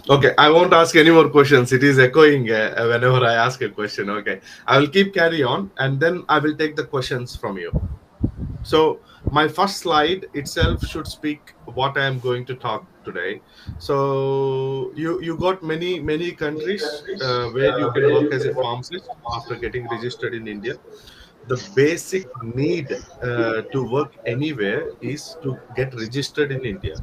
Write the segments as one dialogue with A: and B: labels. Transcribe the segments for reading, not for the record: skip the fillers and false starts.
A: Okay, I won't ask any more questions. It is echoing whenever I ask a question. Okay, I will keep carry on, and then I will take the questions from you. So my first slide itself should speak what I am going to talk today. So you got many countries where you can work as a pharmacist after getting registered in India. The basic need to work anywhere is to get registered in India.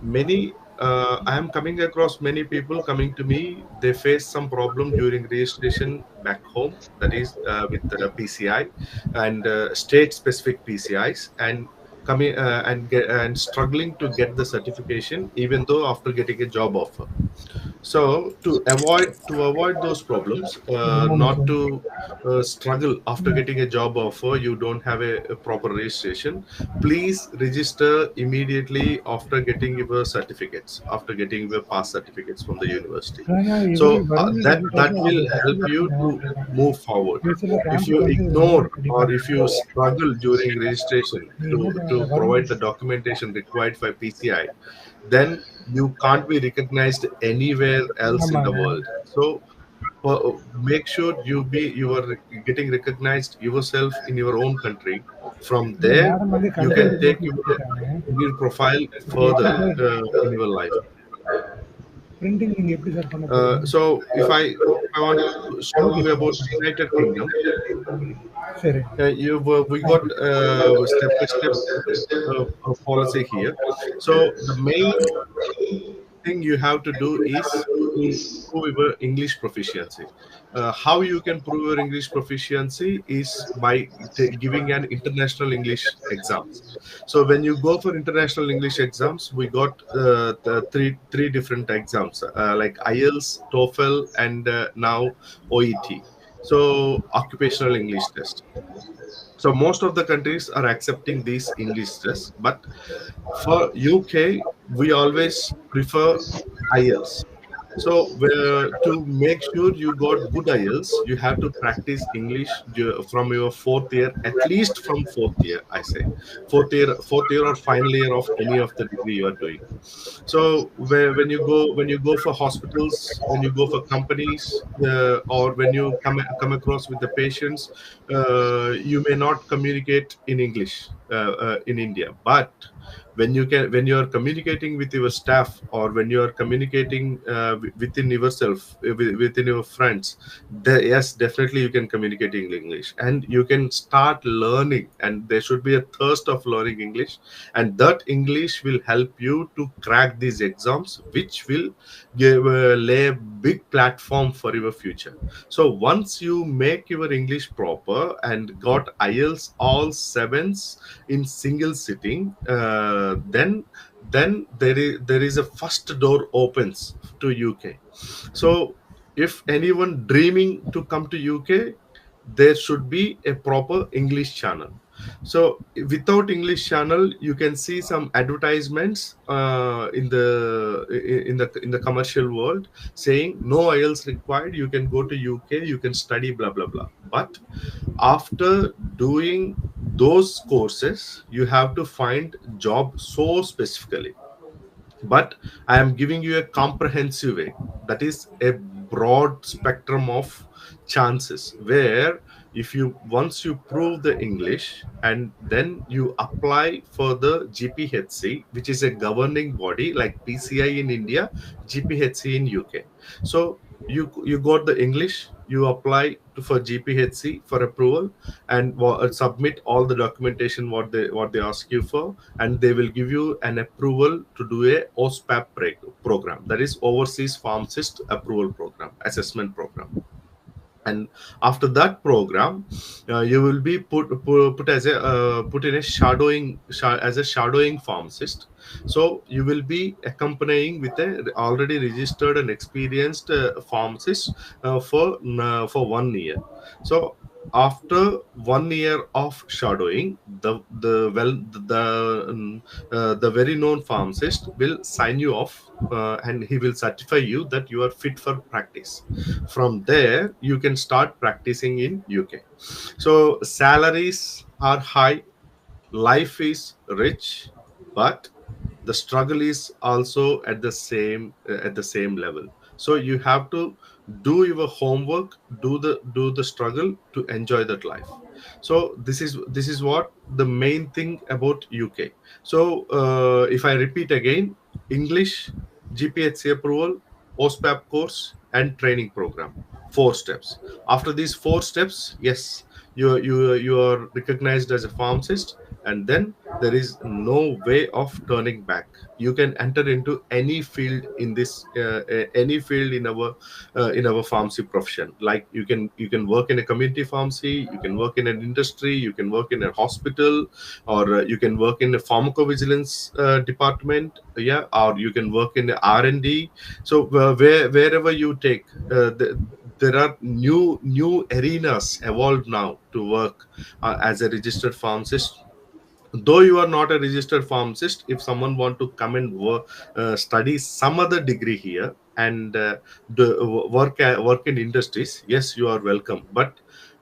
A: Many I am coming across many people coming to me. They face some problem during registration back home. That is with PCI and state-specific PCIs, and coming and struggling to get the certification, even though after getting a job offer. So to avoid those problems, not to struggle after getting a job offer, you don't have a proper registration. Please register immediately after getting your certificates, after getting your pass certificates from the university. So that will help you to move forward. If you ignore or if you struggle during registration to provide the documentation required for PCI, then you can't be recognized anywhere else in the world. So make sure you are getting recognized yourself in your own country. From there, you can take your career profile further in your life. So if I want to show you about United Kingdom, we got step by step policy here. So the main thing you have to do is to prove your English proficiency. How you can prove your English proficiency is by giving an international English exams. So when you go for international English exams, we got the three different exams like IELTS, TOEFL, and now OET. So occupational English test. So most of the countries are accepting these English tests, but for UK, we always prefer IELTS. So to make sure you got good IELTS, you have to practice English from your fourth year, at least from fourth year. I say fourth year or final year of any of the degree you are doing. So when you go for hospitals, when you go for companies, or when you come across with the patients, you may not communicate in English in India, but when you are communicating with your staff, or when you are communicating within yourself, within your friends, yes, definitely you can communicate in English, and you can start learning, and there should be a thirst of learning English, and that English will help you to crack these exams, which will lay a big platform for your future. So once you make your English proper and got IELTS all sevens in single sitting, then there is a first door opens to UK. So if anyone dreaming to come to UK, there should be a proper English channel. So without English channel, you can see some advertisements in the commercial world saying no IELTS required, you can go to UK, you can study blah blah blah. But after doing those courses, you have to find job so specifically. But I am giving you a comprehensive way, that is a broad spectrum of chances, where if you once you prove the English, and then you apply for the GPHC, which is a governing body like PCI in India, GPHC in UK. So you got the English, you apply for GPHC for approval, and submit all the documentation what they ask you for, and they will give you an approval to do a OSPAP program, that is Overseas Pharmacist Approval Program, assessment program. And after that program, you will be put in a as a shadowing pharmacist. So you will be accompanying with a already registered and experienced pharmacist for 1 year. So after 1 year of shadowing, the very known pharmacist will sign you off, and he will certify you that you are fit for practice. From there, you can start practicing in UK. So salaries are high, life is rich, but the struggle is also at the same level. So you have to do your homework, do the struggle to enjoy that life. So this is what the main thing about UK. So if I repeat again: English, GPHC approval, OSPAP course, and training program. 4 steps. After these 4 steps, yes, you are recognized as a pharmacist, and then there is no way of turning back. You can enter into any field in this any field in our pharmacy profession. Like you can work in a community pharmacy, you can work in an industry, you can work in a hospital, or you can work in a pharmacovigilance department, yeah, or you can work in R&D. So wherever you take, there are new arenas evolved now to work as a registered pharmacist. Though you are not a registered pharmacist, if someone want to come and study some other degree here and work in industries, yes, you are welcome. But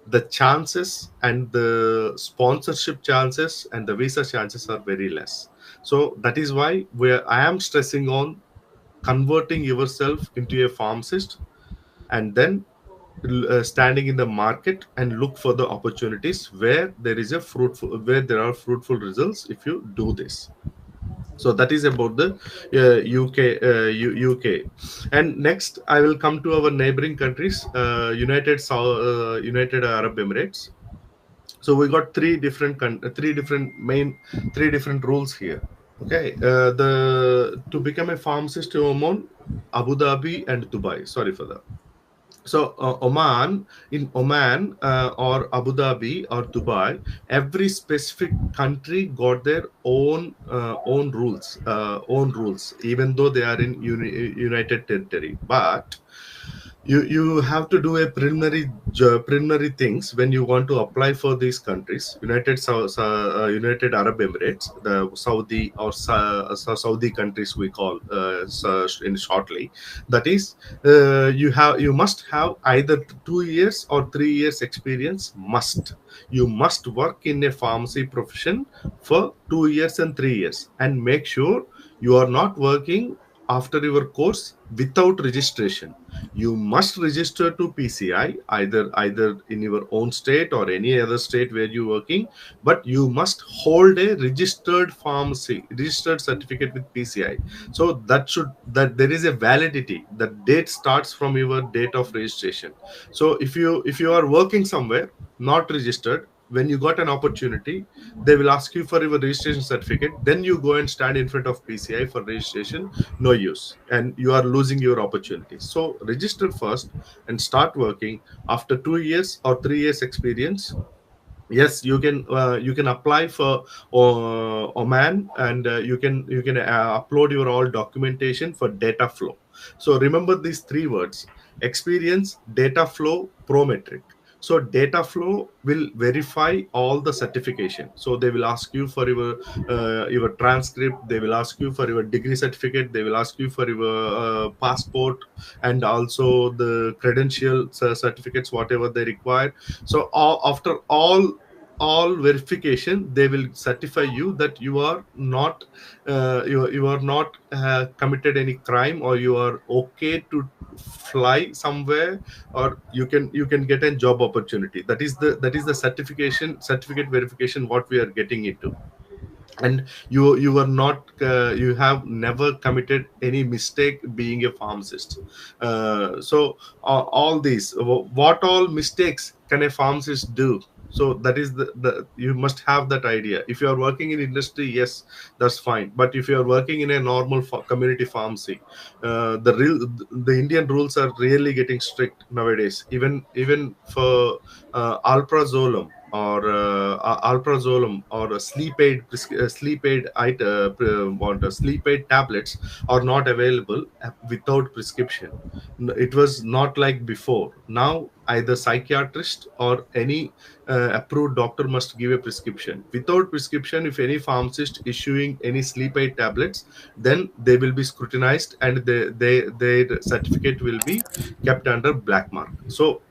A: the chances and the sponsorship chances and the visa chances are very less. So that is why where I am stressing on converting yourself into a pharmacist, and then standing in the market and look for the opportunities where there are fruitful results if you do this. So that is about the UK. And next I will come to our neighboring countries, United Arab Emirates. So we got three different rules here. Okay, the to become a pharmacist in Oman, Abu Dhabi, and Dubai. Sorry for that. So in Oman, or Abu Dhabi or Dubai, every specific country got their own rules, even though they are in United Territory. But you have to do a preliminary things when you want to apply for these countries: United Arab Emirates, the Saudi, or Saudi countries we call in shortly. That is, you must have either 2 years or 3 years experience. You must work in a pharmacy profession for 2 years and 3 years, and make sure you are not working after your course without registration. You must register to PCI, either in your own state or any other state where you're working. But you must hold a registered certificate with PCI. So that there is a validity. The date starts from your date of registration. So if you are working somewhere not registered, when you got an opportunity, they will ask you for your registration certificate. Then you go and stand in front of PCI for registration. No use, and you are losing your opportunity. So register first and start working. After 2 years or 3 years experience, yes, you can apply for Oman, and you can upload your all documentation for data flow. So remember these three words: experience, data flow, prometric. So data flow will verify all the certification. So they will ask you for your transcript, they will ask you for your degree certificate, they will ask you for your passport, and also the credential certificates, whatever they require. So after all verification, they will certify you that you are not you are not committed any crime, or you are okay to fly somewhere, or you can get a job opportunity. That is the certificate verification what we are getting into. And you are not you have never committed any mistake being a pharmacist. So all these, what all mistakes can a pharmacist do? So that is the you must have that idea. If you are working in industry, yes, that's fine. But if you are working in a normal community pharmacy, the Indian rules are really getting strict nowadays. Even for alprazolam or a sleep aid tablets are not available without prescription. It was not like before. Now either psychiatrist or any approved doctor must give a prescription. Without prescription, if any pharmacist issuing any sleep aid tablets, then they will be scrutinized, and their certificate will be kept under black mark. So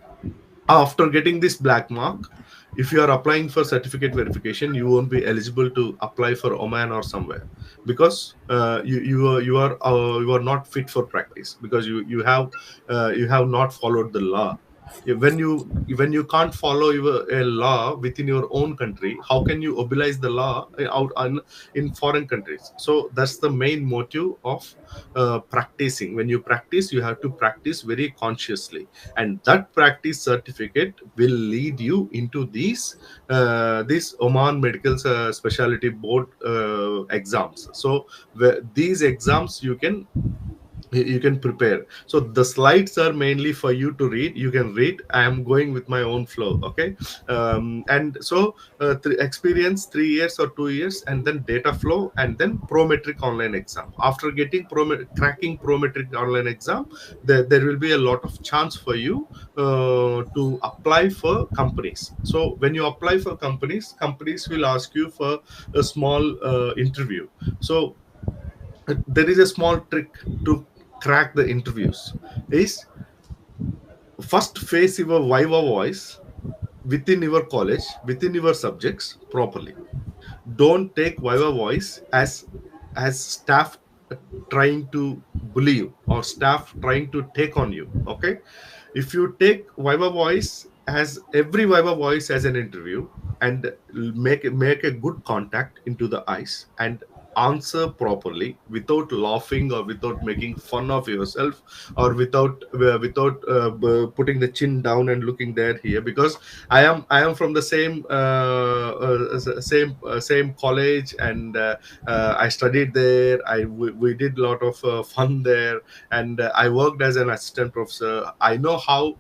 A: after getting this black mark, if you are applying for certificate verification, you won't be eligible to apply for Oman or somewhere, because you are not fit for practice, because you have not followed the law. When you can't follow a law within your own country, how can you oblige the law out in foreign countries? So that's the main motive of practicing. When you practice, you have to practice very consciously, and that practice certificate will lead you into these Oman Medical Specialty Board exams. So these exams you can prepare. So the slides are mainly for you to read. You can read. I am going with my own flow, okay? And so experience 3 years or 2 years, and then data flow, and then prometric online exam. After getting cracking prometric online exam, there will be a lot of chance for you to apply for companies. So when you apply for companies will ask you for a small interview. So there is a small trick to crack the interviews. Is first face your viva voice within your college, within your subjects properly. Don't take viva voice as staff trying to bully you, or staff trying to take on you, okay? If you take viva voice as every viva voice as an interview, and make a good contact into the eyes, and answer properly without laughing or without making fun of yourself, or without putting the chin down and looking there here, because I am from the same college, and I studied there. We did a lot of fun there, and I worked as an assistant professor. I know how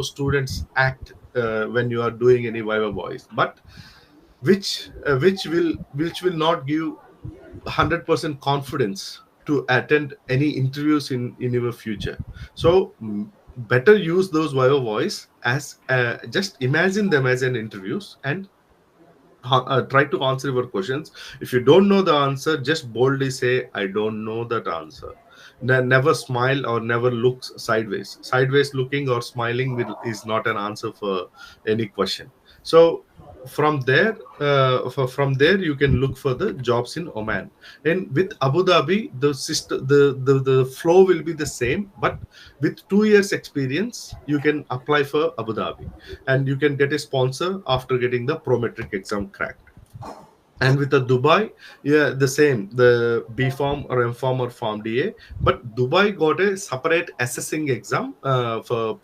A: students act when you are doing any viva voice, but which will not give 100% confidence to attend any interviews in your future. So better use those viva voice as just imagine them as an interviews, and try to answer your questions. If you don't know the answer, just boldly say, I don't know that answer. Never smile or never look sideways. Sideways looking or smiling is not an answer for any question. So from there you can look for the jobs in Oman. And with Abu Dhabi, the flow will be the same, but with 2 years experience you can apply for Abu Dhabi, and you can get a sponsor after getting the prometric exam cracked. And with the Dubai, yeah, the same, the B Farm or M Farm or Farm DA. But Dubai got a separate assessing exam for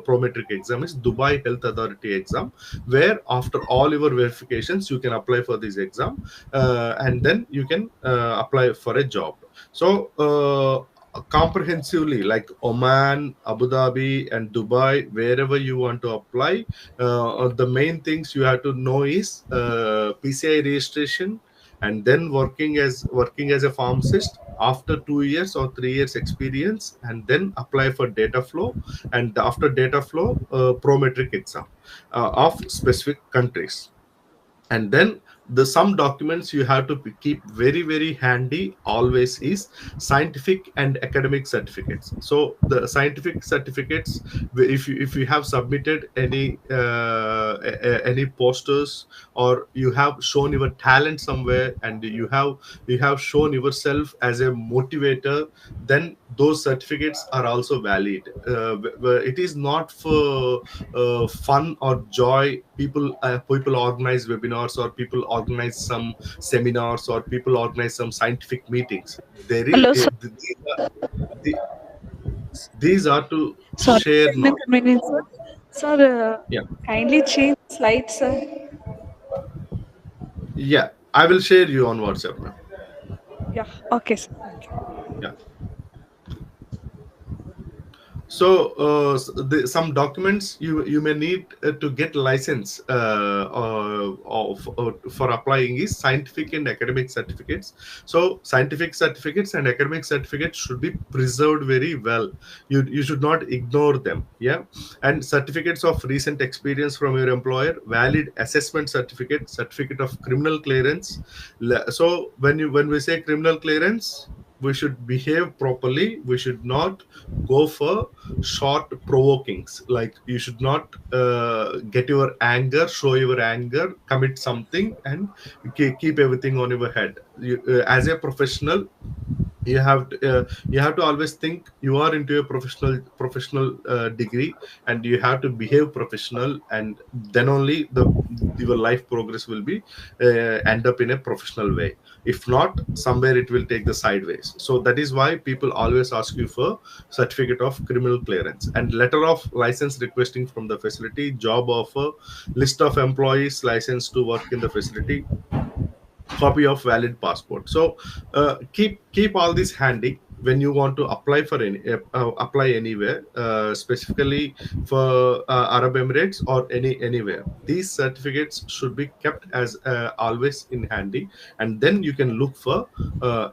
A: prometric exam, is Dubai Health Authority exam, where after all your verifications, you can apply for this exam, and then you can apply for a job. So comprehensively, like Oman, Abu Dhabi, and Dubai, wherever you want to apply, the main things you have to know is PCI registration, and then working as a pharmacist after 2 years or 3 years experience, and then apply for data flow, and after data flow, prometric exam of specific countries. And then the some documents you have to keep very very handy always is scientific and academic certificates. So the scientific certificates, if you have submitted any posters, or you have shown your talent somewhere, and you have shown yourself as a motivator, then those certificates are also valid. It is not for fun or joy. People organize webinars, or people organize some seminars, or people organize some scientific meetings. There is
B: Hello, sir.
A: the- these are to
B: Sorry
A: share
B: for the
A: knowledge.
B: inconvenience, sir. Sir,
A: Yeah,
B: kindly change slides, sir.
A: yeah, I will share you on WhatsApp now.
B: Yeah, okay, sir. Thank you.
A: Yeah. So some documents you may need to get license for applying is scientific and academic certificates. So scientific certificates and academic certificates should be preserved very well. You should not ignore them. Yeah. And certificates of recent experience from your employer, valid assessment certificate, certificate of criminal clearance. So when we say criminal clearance, we should behave properly. We should not go for short provokings. Like, you should not get your anger, show your anger, commit something, and keep everything on your head. As a professional, you have to always think you are into a professional degree, and you have to behave professional, and then only the your life progress will be end up in a professional way. If not, somewhere it will take the sideways. So that is why people always ask you for certificate of criminal clearance and letter of license requesting from the facility, job offer, list of employees licensed to work in the facility, copy of valid passport. So keep all this handy when you want to apply for any apply anywhere, specifically for Arab Emirates or anywhere. These certificates should be kept as always in handy, and then you can look for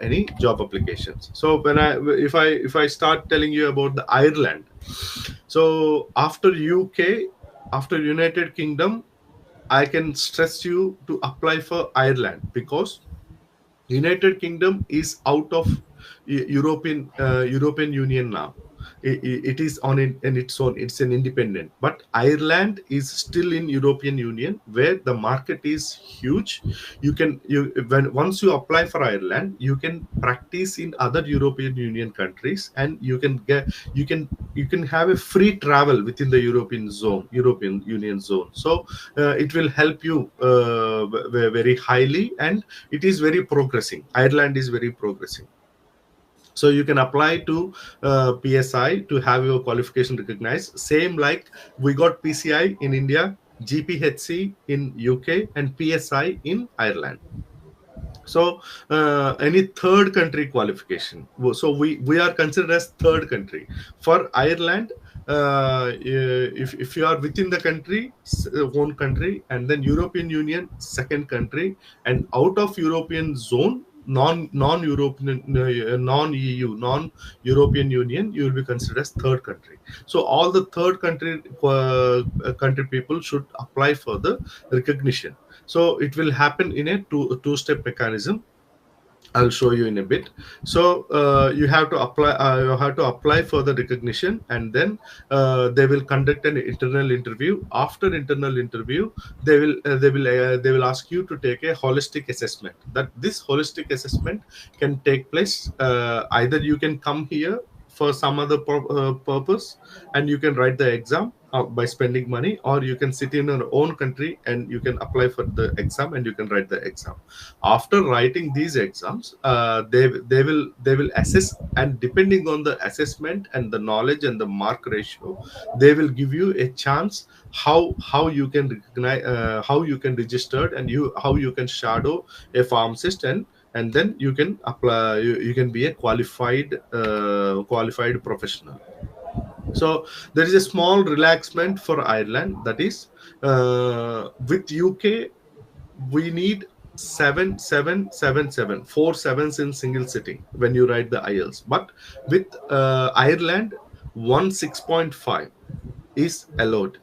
A: any job applications. So if I start telling you about the Ireland, so after UK, after United Kingdom, I can stress you to apply for Ireland, because United Kingdom is out of European Union now. It is on in its own. It's an independent. But Ireland is still in European Union, where the market is huge. When once you apply for Ireland, you can practice in other European Union countries, and you can have a free travel within the European Union zone. So it will help you very highly, and it is very progressing. Ireland is very progressing. So you can apply to PSI to have your qualification recognized, same like we got PCI in India, GPHC in UK, and PSI in Ireland. So any third country qualification, so we are considered as third country. For Ireland, if you are within the country, one country, and then European Union, second country, and out of European zone, non European, non EU, non European Union, you will be considered as third country. So all the third country people should apply for the recognition. So it will happen in a two-step mechanism. I'll show you in a bit. So you have to apply. You have to apply for the recognition, and then they will conduct an internal interview. After internal interview, they will ask you to take a holistic assessment. That this holistic assessment can take place. Either you can come here for some other purpose, and you can write the exam by spending money, or you can sit in your own country and you can apply for the exam and you can write the exam. After writing these exams, they will assess, and depending on the assessment and the knowledge and the mark ratio, they will give you a chance how you can recognize, how you can register, and how you can shadow a pharmacist, and then you can apply. You can be a qualified professional. So there is a small relaxment for Ireland. That is, with UK, we need 7 7 7 7 four sevens in single sitting when you write the IELTS. But with Ireland, 1 6.5 is allowed,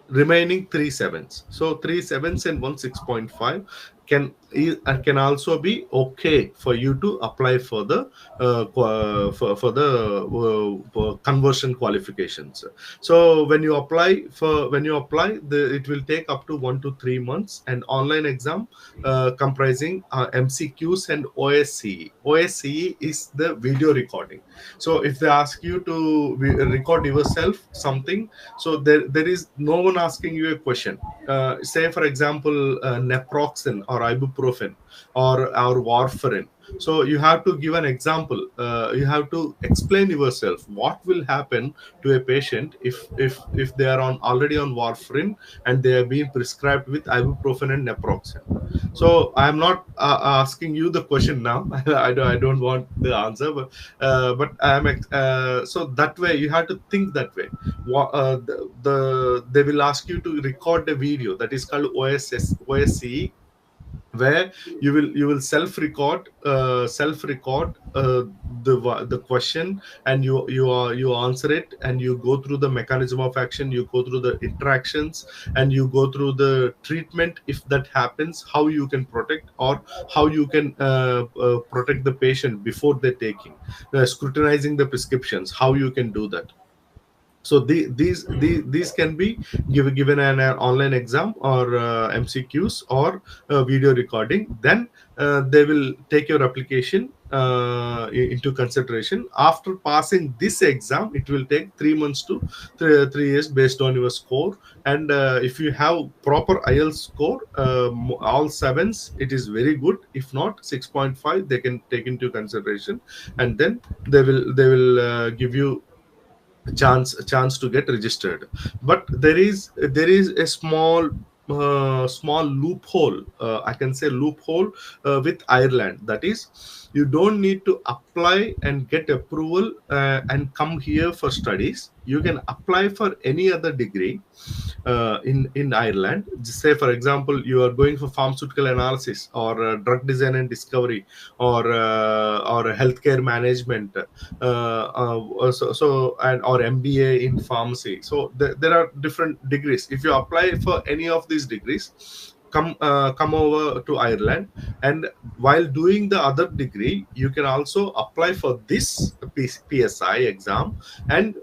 A: remaining 3 7s. So 3 7s and 1 6.5 can also be okay for you to apply for the for the conversion qualifications. So when you apply, it will take up to 1 to 3 months, and online exam comprising MCQs and OSCE. OSCE is the video recording. So if they ask you to record yourself something, so there is no one asking you a question. Say for example, naproxen or ibuprofen or warfarin. So you have to give an example. You have to explain yourself what will happen to a patient if they are already on warfarin and they are being prescribed with ibuprofen and naproxen. So I am not asking you the question now. I don't want the answer, but I am so that way you have to think that way. They will ask you to record a video that is called OSCE, where you will self record the question, and you answer it, and you go through the mechanism of action, you go through the interactions, and you go through the treatment. If that happens, how you can protect, or how you can protect the patient before they taking, scrutinizing the prescriptions, how you can do that. So these can be given an online exam, or MCQs, or video recording. Then they will take your application into consideration. After passing this exam, it will take 3 months to 3 years based on your score. And if you have proper IELTS score, all sevens, it is very good. If not, 6.5 they can take into consideration, and then they will give you a chance to get registered. But there is a small loophole, I can say loophole, with Ireland. That is, you don't need to apply and get approval and come here for studies. You can apply for any other degree in Ireland. Just say, for example, you are going for pharmaceutical analysis, or drug design and discovery, or healthcare management, and or MBA in pharmacy. So there are different degrees. If you apply for any of these degrees, come over to Ireland, and while doing the other degree, you can also apply for this PSI exam. And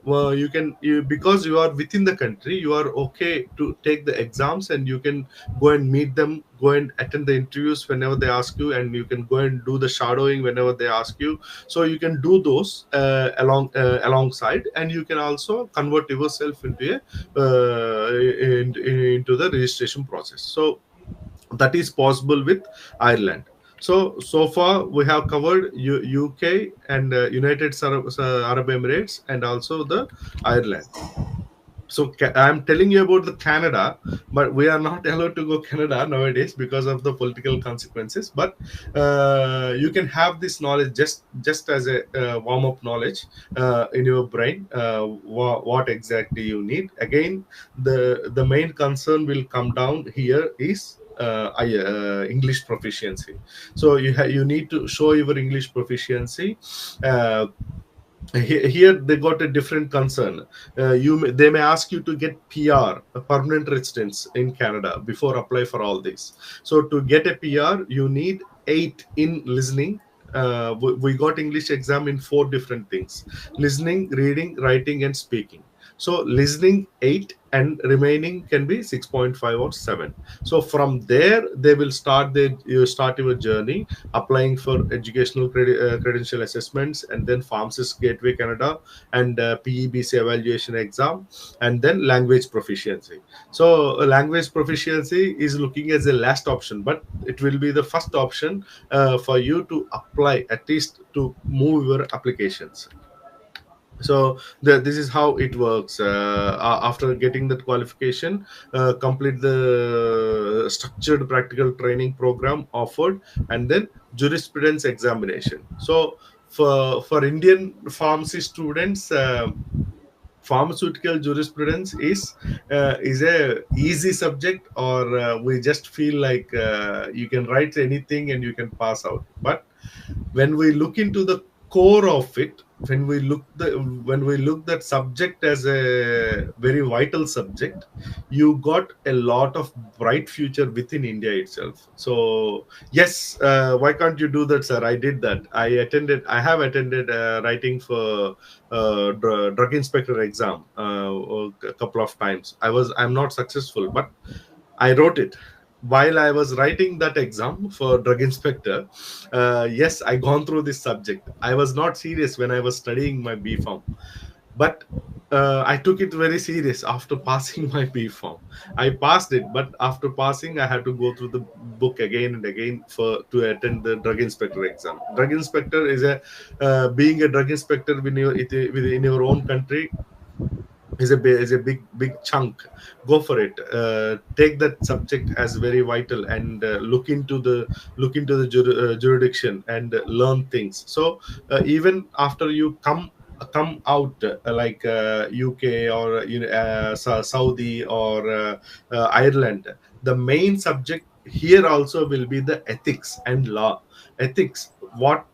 A: because you are within the country, you are okay to take the exams, and you can go and meet them, go and attend the interviews whenever they ask you, and you can go and do the shadowing whenever they ask you. So you can do those alongside, and you can also convert yourself into the registration process. So that is possible with Ireland. So far we have covered UK and United Arab Emirates, and also the Ireland. So I'm telling you about the Canada, but we are not allowed to go Canada nowadays because of the political consequences. But you can have this knowledge, just as a warm up knowledge in your brain, what exactly you need. Again, the main concern will come down here is English proficiency. So you need to show your English proficiency. uh, Here they got a different concern. They may ask you to get PR, a permanent residence in Canada, before apply for all this. So to get a PR, you need 8 in listening. We got English exam in 4 different things: listening, reading, writing, and speaking. So listening 8, and remaining can be 6.5 or 7. So from there they will you start your journey, applying for educational credential assessments, and then Pharmacist Gateway Canada, and PEBC evaluation exam, and then language proficiency. So language proficiency is looking as a last option, but it will be the first option for you to apply, at least to move your applications. So this is how it works. After getting that qualification, complete the structured practical training program offered, and then jurisprudence examination. So for Indian pharmacy students, pharmaceutical jurisprudence is a easy subject, or we just feel like you can write anything and you can pass out. But when we look into the core of it, when we look that subject as a very vital subject, you got a lot of bright future within India itself. So yes, why can't you do that, sir? I did that. I have attended writing for drug inspector exam a couple of times. I'm not successful, but I wrote it. While I was writing that exam for drug inspector, yes, I gone through this subject. I was not serious when I was studying my B Pharm, but I took it very serious after passing my B Pharm. I passed it, but after passing, I had to go through the book again and again to attend the drug inspector exam. Drug inspector is a being a drug inspector within your own country is a big chunk. Go for it. Take that subject as very vital, and look into the jurisdiction, and learn things. So even after you come out, like UK, or Saudi, or Ireland, the main subject here also will be the ethics and law. Ethics, what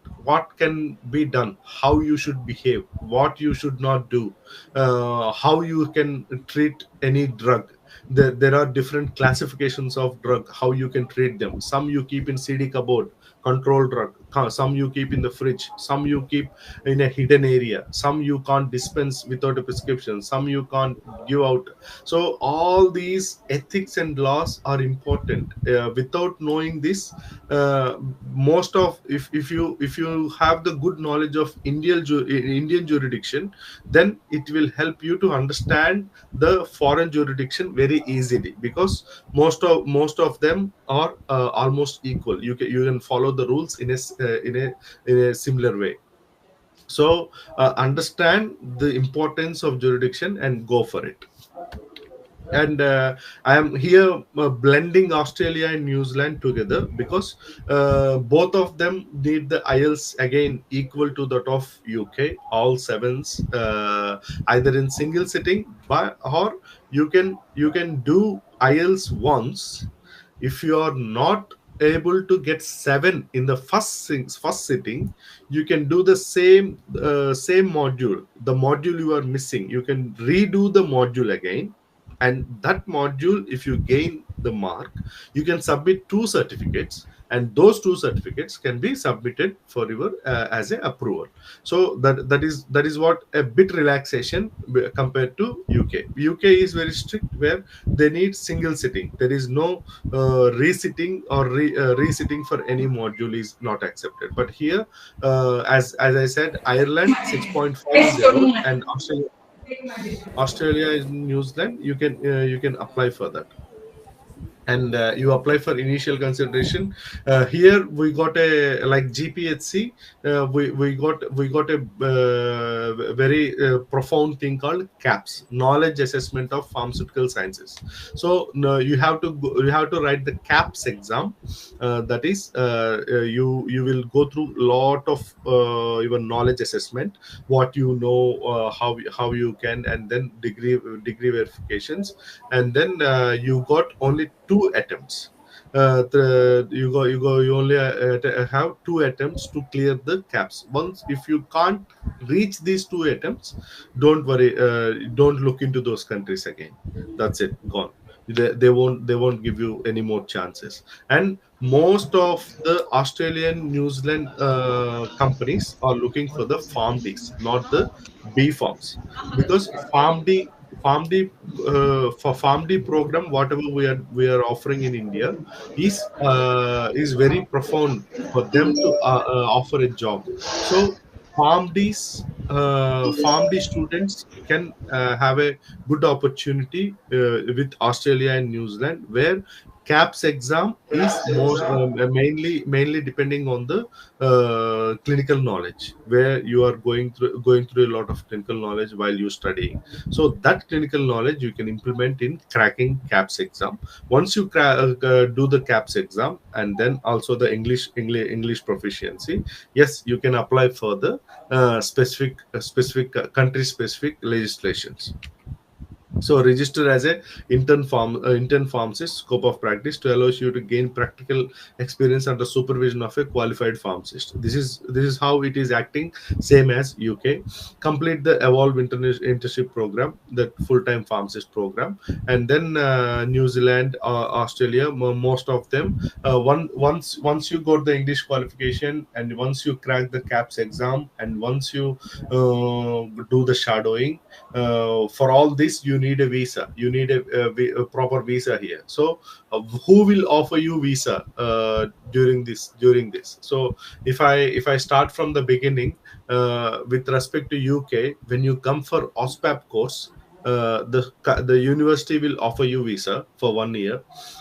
A: can be done, how you should behave, what you should not do, how you can treat any drug. There are different classifications of drug, how you can treat them. Some you keep in CD cupboard, control drug. Some you keep in the fridge, some you keep in a hidden area, some you can't dispense without a prescription, some you can't give out. So all these ethics and laws are important. Without knowing this, most of, if you have the good knowledge of Indian jurisdiction, then it will help you to understand the foreign jurisdiction very easily, because most of them are almost equal. You can follow the rules in a similar way. So understand the importance of jurisdiction and go for it. And I am here blending Australia and New Zealand together, because both of them need the IELTS again equal to that of UK, all sevens, either in single sitting, but or you can do IELTS once. If you are not able to get 7 in the first sitting, you can do the same module. The module you are missing, you can redo the module again, and that module, if you gain the mark, you can submit 2 certificates, and those 2 certificates can be submitted for your as a approval. So that is what a bit relaxation compared to UK is very strict, where they need single sitting. There is no resitting or resitting for any module is not accepted. But here, as I said, Ireland 6.50, and Australia and New Zealand, you can apply for that. And you apply for initial consideration. Here we got a, like GPHC, we got a very profound thing called CAPS, knowledge assessment of pharmaceutical sciences. So no, you have to write the CAPS exam. That is, you will go through lot of your knowledge assessment, what you know, how you can, and then degree verifications. And then you got only 2 attempts. You only have 2 attempts to clear the caps. Once, if you can't reach these 2 attempts, don't worry, don't look into those countries again. That's it, gone. They won't give you any more chances. And most of the Australian, New Zealand companies are looking for the farm Ds, not the B farms. Because for farm D program, whatever we are offering in India is very profound for them to offer a job. So farm D students can have a good opportunity with Australia and New Zealand, where CAPS exam is mainly depending on the clinical knowledge, where you are going through a lot of clinical knowledge while you're studying. So that clinical knowledge you can implement in cracking CAPS exam. Once you do the CAPS exam, and then also the English proficiency, yes, you can apply for the specific country specific legislations. So register as a intern pharmacist, scope of practice to allows you to gain practical experience under supervision of a qualified pharmacist. This is how it is acting, same as UK. Complete the Evolve internship program, the full-time pharmacist program. And then New Zealand, Australia, most of them, once you got the English qualification, and once you crack the CAPS exam, and once you do the shadowing, for all this you need a visa. You need a proper visa here. So who will offer you visa during this? So if I start from the beginning, with respect to UK, when you come for OSPAP course, the university will offer you visa for 1 year.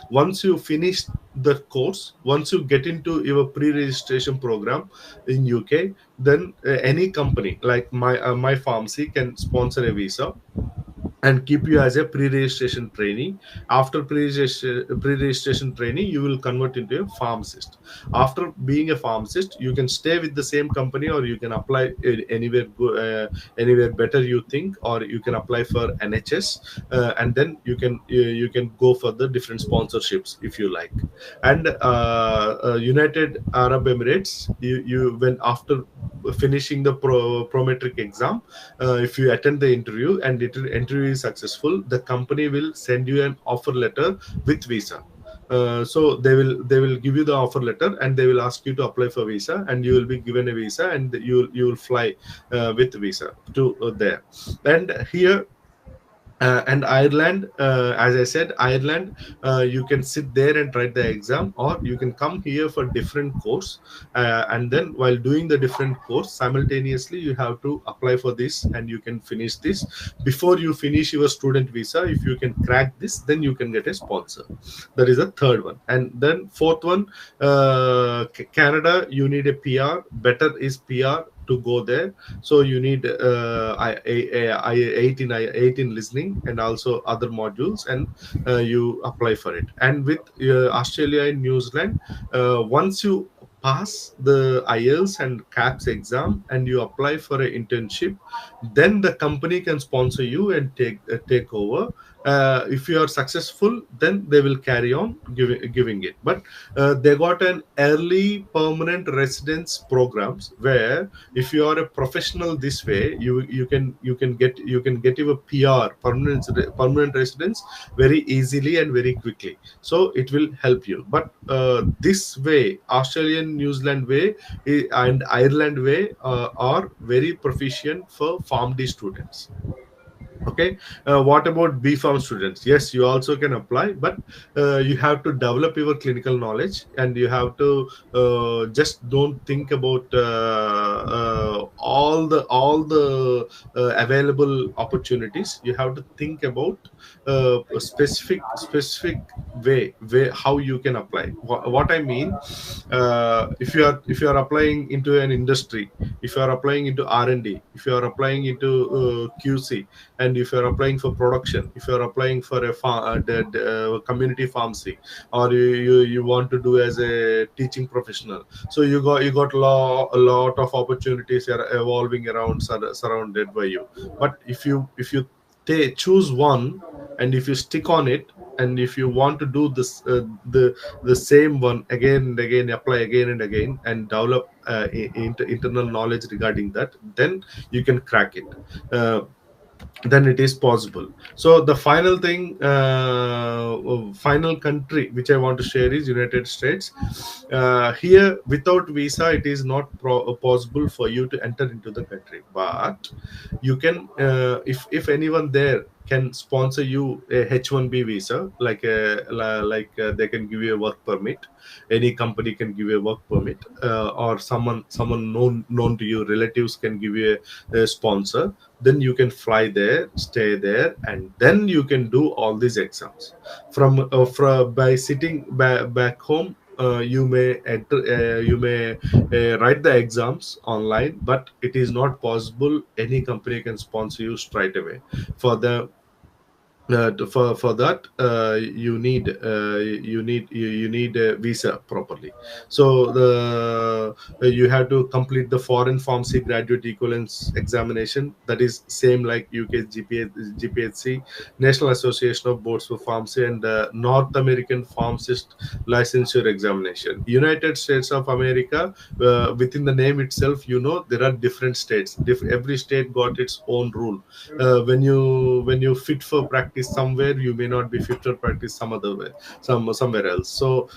A: Once you finish the course, once you get into your pre-registration program in UK, then any company like my pharmacy can sponsor a visa. and keep you as a pre-registration trainee. After pre-registration trainee, you will convert into a pharmacist. After being a pharmacist, you can stay with the same company, or you can apply anywhere anywhere better you think, or you can apply for NHS, and then you can go for the different sponsorships if you like. And United Arab Emirates, you when after finishing the prometric exam, if you attend the interview and interview is successful, the company will send you an offer letter with visa. So they will give you the offer letter, and they will ask you to apply for visa, and you will be given a visa, and you will fly with visa to there. And here, and Ireland, as I said, Ireland, you can sit there and write the exam, or you can come here for different course, and then while doing the different course, simultaneously you have to apply for this, and you can finish this before you finish your student visa. If you can crack this, then you can get a sponsor. That is the third one. And then fourth one, Canada, you need a PR. Better is PR to go there. So you need I 18 listening and also other modules, and you apply for it. And with Australia and New Zealand, once you pass the IELTS and CAPS exam and you apply for an internship, then the company can sponsor you and take over. If you are successful, then they will carry on giving it. But they got an early permanent residence programs, where if you are a professional this way, you can get your PR, permanent residence, very easily and very quickly. So it will help you. But this way, Australian, New Zealand way, and Ireland way, are very proficient for PharmD students. Okay. What about B Farm students? Yes, you also can apply, but you have to develop your clinical knowledge, and you have to just don't think about all the available opportunities. You have to think about a specific way how you can apply. What I mean, if you are applying into an industry, if you are applying into R&D, if you are applying into QC, and if you're applying for production, if you're applying for a community pharmacy, or you want to do as a teaching professional, so you got a lot of opportunities are evolving around, surrounded by you. But if you choose one, and if you stick on it, and if you want to do this, the same one again and again, apply again and again, and develop internal knowledge regarding that, then you can crack it. Then it is possible. So the final thing, final country which I want to share is United States. Here, without visa, it is not possible for you to enter into the country. But you can, if anyone there can sponsor you a H1B visa, they can give you a work permit. Any company can give you a work permit, or someone known to you, relatives can give you a sponsor. Then you can fly there, stay there, and then you can do all these exams from by sitting back home. You may write the exams online, but it is not possible any company can sponsor you straight away. For that, you need a visa properly. So you have to complete the foreign pharmacy graduate equivalence examination, that is same like UK GPHC, National Association of Boards for Pharmacy, and North American Pharmacist licensure examination. United States of America, within the name itself, there are different states. Every state got its own rule. When you fit for practice somewhere, you may not be fit for practice some other way, somewhere else. So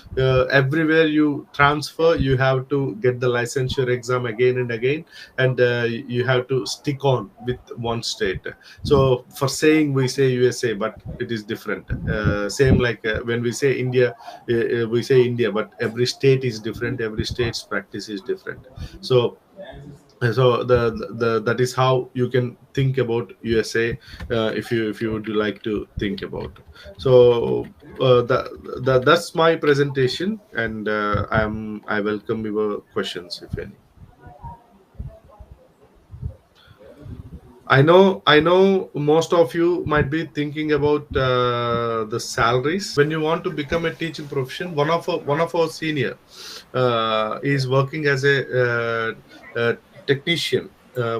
A: everywhere you transfer, you have to get the licensure exam again and again, and you have to stick on with one state. So for saying, we say USA, but it is different. Same like when we say India, we say India, but every state is different, every state's practice is different. So that is how you can think about USA, if you would like to think about. So that's my presentation, and I welcome your questions, if any. I know most of you might be thinking about the salaries. When you want to become a teaching profession, one of our senior is working as a technician.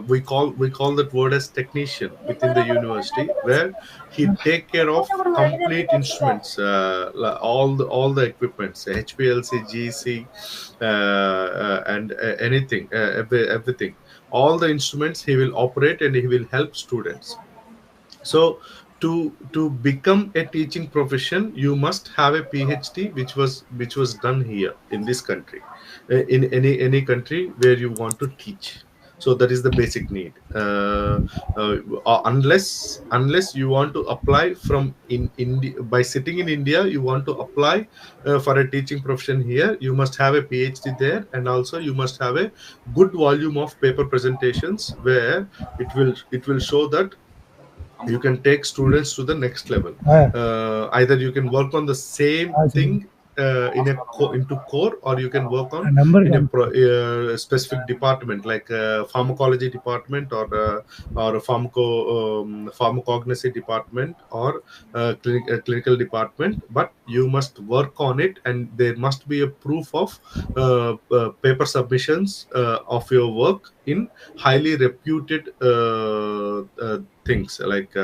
A: We call that word as technician within the university, where he take care of complete instruments, all the equipments, HPLC, GC, and anything, everything, all the instruments he will operate, and he will help students. So to become a teaching profession, you must have a PhD, which was done here in this country, in any country where you want to teach. So that is the basic need. Unless you want to apply from in India, by sitting in India, you want to apply for a teaching profession here, you must have a PhD there, and also you must have a good volume of paper presentations, where it will show that you can take students to the next level.
C: हाँ
A: Either you can work on the same
C: हाँ जी
A: thing into core, or you can work on
C: number
A: in a
C: come
A: specific department, like pharmacology department, or a pharmacognosy department, or clinical department. But you must work on it, and there must be a proof of paper submissions of your work in highly reputed things, like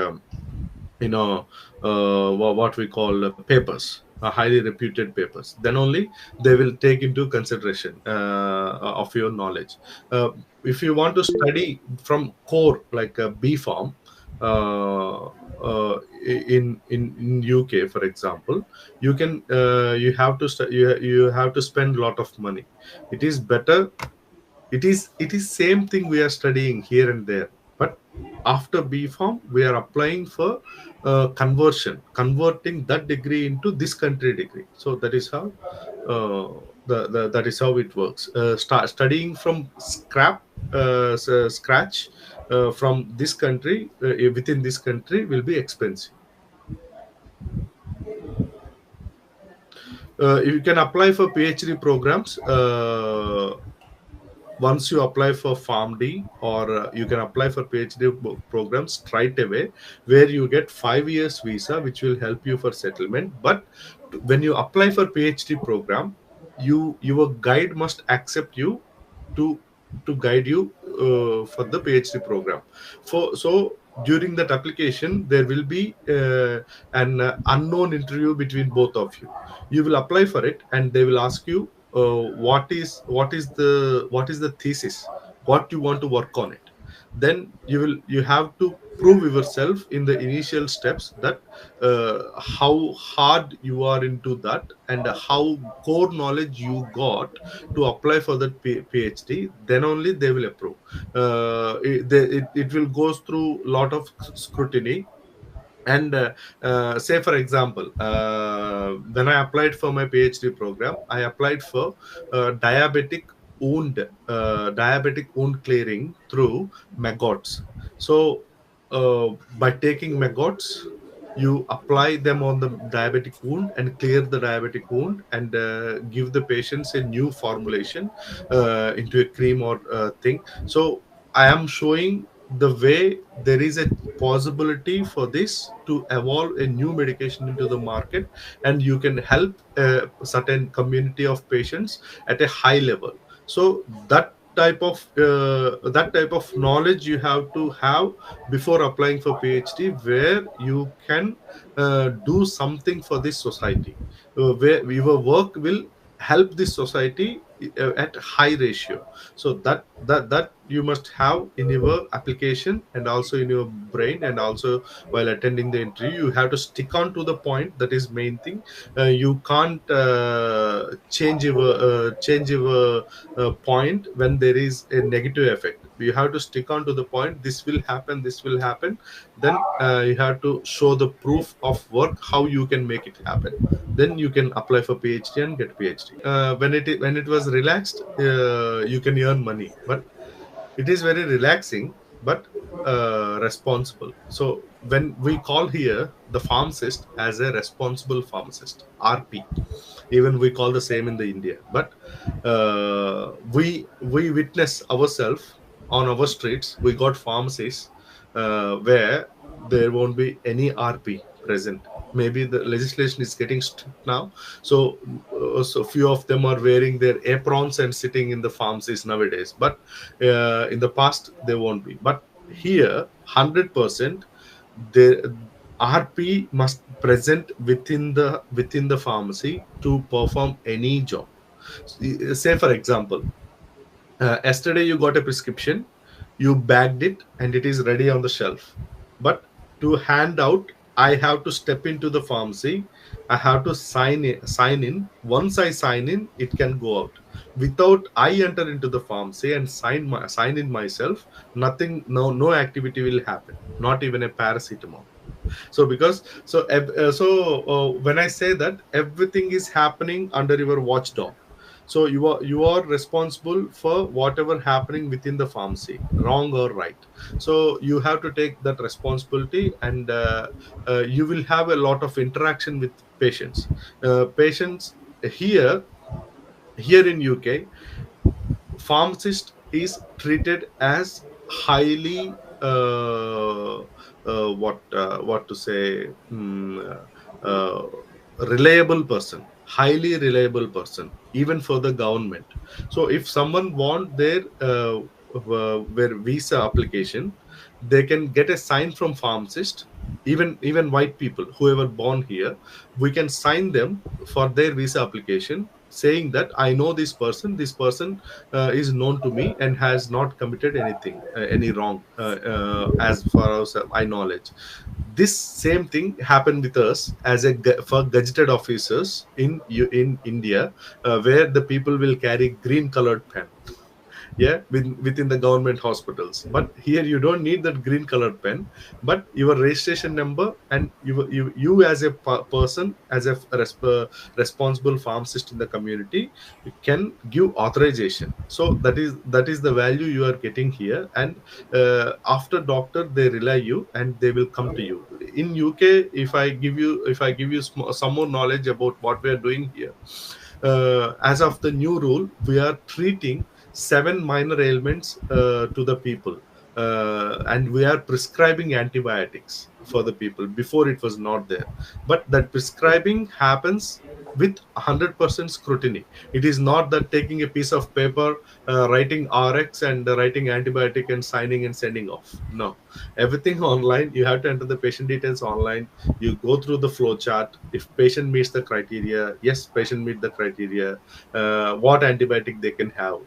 A: what we call papers, highly reputed papers. Then only they will take into consideration of your knowledge. uh, if you want to study from core, like a B farm, uh, in UK, for example, you have to you have to spend a lot of money. It is better, it is same thing we are studying here and there, but after B Farm we are applying for converting that degree into this country degree. So that is how that is how it works. Start studying from scratch from this country, within this country, will be expensive. You can apply for PhD programs. Once you apply for PharmD, or you can apply for PhD programs straight away, where you get 5 years visa, which will help you for settlement. But when you apply for PhD program, your guide must accept you to guide you for the PhD program. So during that application, there will be an unknown interview between both of you. You will apply for it, and they will ask you what is the thesis, what you want to work on it. Then you have to prove yourself in the initial steps, that how hard you are into that, and how core knowledge you got to apply for that PhD. Then only they will approve. It will go through lot of scrutiny. And say, for example, when I applied for my PhD program, I applied for diabetic wound clearing through maggots. So by taking maggots, you apply them on the diabetic wound and clear the diabetic wound, and give the patients a new formulation into a cream or thing. So I am showing the way there is a possibility for this to evolve a new medication into the market, and you can help a certain community of patients at a high level. So that type of knowledge you have to have before applying for PhD, where you can do something for this society, where your work will help this society at high ratio. So that you must have in your application, and also in your brain, and also while attending the interview, you have to stick on to the point. That is main thing. You can't change your point when there is a negative effect. You have to stick on to the point. This will happen. Then you have to show the proof of work, how you can make it happen. Then you can apply for PhD and get PhD. When it was relaxed, you can earn money, but it is very relaxing, but responsible. So when we call here the pharmacist as a responsible pharmacist, RP, even we call the same in the India. But we witness ourselves on our streets. We got pharmacies where there won't be any RP present. Maybe the legislation is getting strict now, so few of them are wearing their aprons and sitting in the pharmacies nowadays. But in the past, they won't be. But here, 100%, the RP must present within the pharmacy to perform any job. Say for example, yesterday you got a prescription, you bagged it, and it is ready on the shelf. But to hand out, I have to step into the pharmacy. I have to sign in. Once I sign in, it can go out. Without I enter into the pharmacy and sign in myself, nothing, no activity will happen. Not even a paracetamol. So because when I say that everything is happening under your watchdog, so you are responsible for whatever happening within the pharmacy, wrong or right. So you have to take that responsibility, and you will have a lot of interaction with patients. Patients here here in UK, pharmacist is treated as highly what to say, reliable person, highly reliable person, even for the government. So if someone want their visa application, they can get a sign from pharmacist. Even white people, whoever born here, we can sign them for their visa application, saying that I know this person is known to me and has not committed anything, any wrong, as far as I knowledge. This same thing happened with us as for gazetted officers in India, where the people will carry green colored pen, yeah, within the government hospitals. But here you don't need that green colored pen, but your registration number, and you as a person, as a responsible pharmacist in the community, you can give authorization. So that is the value you are getting here. And after doctor, they rely you and they will come to you. In UK, if I give you some more knowledge about what we are doing here, as of the new rule, we are treating seven minor ailments to the people, and we are prescribing antibiotics for the people. Before, it was not there, but that prescribing happens with 100% scrutiny. It is not that taking a piece of paper, writing RX and writing antibiotic and signing and sending off. No, everything online. You have to enter the patient details online. You go through the flow chart. If patient meets the criteria, yes, patient meet the criteria. What antibiotic they can have,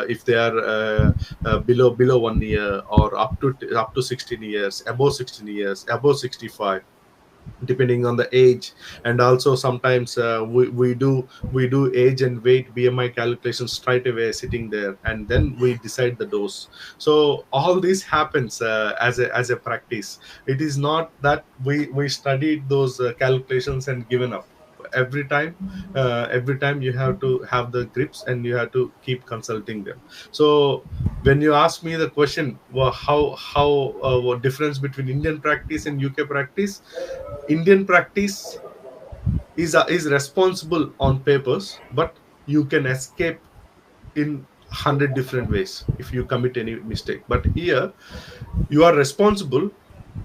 A: if they are below 1 year, or up to 16 years, above 16 years, above 65, depending on the age. And also sometimes we do age and weight BMI calculations straight away sitting there, and then we decide the dose. So all this happens as a practice. It is not that we studied those calculations and given up. Every time you have to have the grips, and you have to keep consulting them. So when you ask me the question, well, how what difference between Indian practice and UK practice? Indian practice is responsible on papers, but you can escape in 100 different ways if you commit any mistake. But here, you are responsible.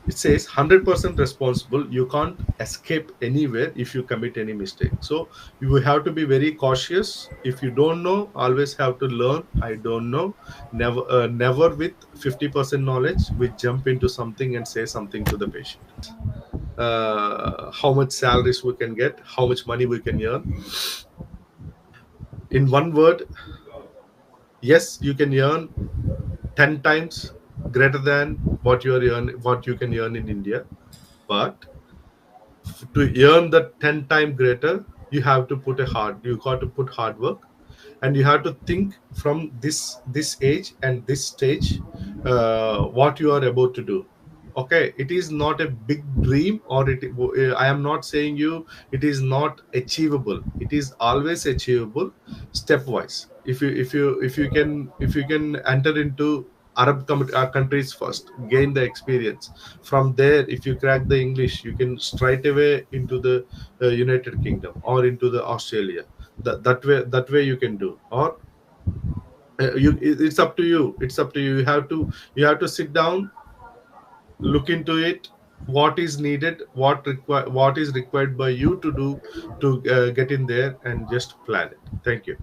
A: It says 100% responsible. You can't escape anywhere if you commit any mistake. So you will have to be very cautious. If you don't know, always have to learn. I don't know. Never with 50% knowledge we jump into something and say something to the patient. How much salaries we can get, how much money we can earn. In one word, yes, you can earn 10 times greater than what you can earn in India. But to earn the 10 times greater, you got to put hard work, and you have to think from this age and this stage, what you are about to do. Okay, it is not a big dream, or I am not saying you it is not achievable. It is always achievable, stepwise. If you can enter into countries first, gain the experience. From there, if you crack the English, you can straight away into the United Kingdom or into the Australia. That way you can do. Or it's up to you. You have to sit down, look into it, what is needed, what is required by you to do to get in there, and just plan it. Thank you.